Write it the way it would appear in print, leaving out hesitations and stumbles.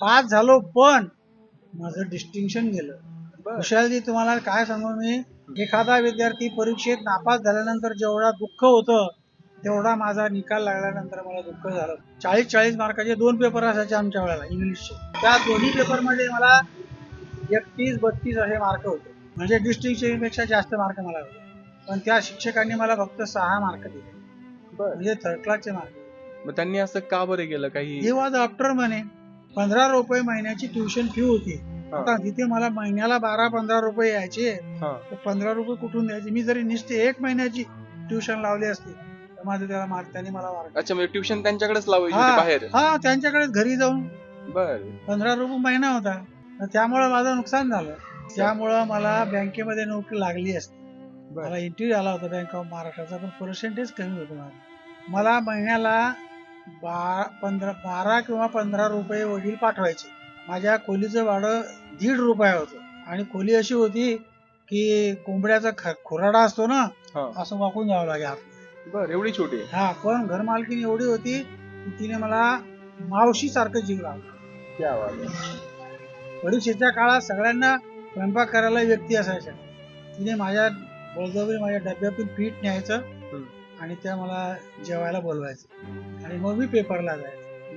Pass झालो पण माझं डिस्टिंक्शन गेलं. बर. कुशालजी तुम्हाला काय सांगू मी, एखादा विद्यार्थी परीक्षेत नापास झाल्यानंतर जेवढा दुःख होतं तेवढा माझा निकाल लागल्यानंतर मला दुःख झालं. 40 मार्काचे 2 पेपर असायचे आमच्या वेळेला इंग्लिशचे. त्या दोन्ही पेपर मध्ये मला 31-32 असे मार्क होते, म्हणजे डिस्टिंक्शन पेक्षा जास्त मार्क मला होते. पण त्या शिक्षकांनी मला फक्त 6 मार्क दिले, बर. म्हणजे थर्ड क्लासचे मार्क. मग त्यांनी असं का बरं केलं काही? ही वॉज आफ्टर म्हणे 15 रुपये महिन्याची ट्युशन फी होती. आता तिथे मला महिन्याला 12-15 रुपये यायचे, तर 15 रुपये कुठून द्यायचे? मी जरी नुसते 1 महिन्याची ट्युशन लावली असती तर माझं त्याला मार्क, त्यांनी मला मार्क. अच्छा, म्हणजे ट्युशन त्यांच्याकडेच लावायची होती बाहेर? हा, त्यांच्याकडे घरी जाऊन. बर. 15 रुपये महिना होता, तर त्यामुळे माझं नुकसान झालं. त्यामुळं मला बँकेमध्ये नोकरी लागली असती. मला इंटरव्ह्यू आला होता बँक ऑफ महाराष्ट्राचा, पण पर्सेंटेज कमी होतं माझं. मला महिन्याला 12 किंवा 15 रुपये वडील पाठवायचे. माझ्या खोलीचं भाडं 1.5 रुपये होतं, आणि खोली अशी होती की कोंबड्याचा खुराडा असतो ना, असं वाकून जावं लागेल. बर, एवढी छोटी? हा, पण घरमालकीण एवढी होती की तिने मला मावशी सारखं जीव लावला. क्या बात आहे. परीक्षेच्या काळात सगळ्यांना स्वयंपाक करायला व्यक्ती असायच्या. तिने माझ्या बळजबरी माझ्या डब्यातून पीठ न्यायचं आणि त्या मला जेवायला बोलवायचं, आणि मग मी पेपरला जायचं.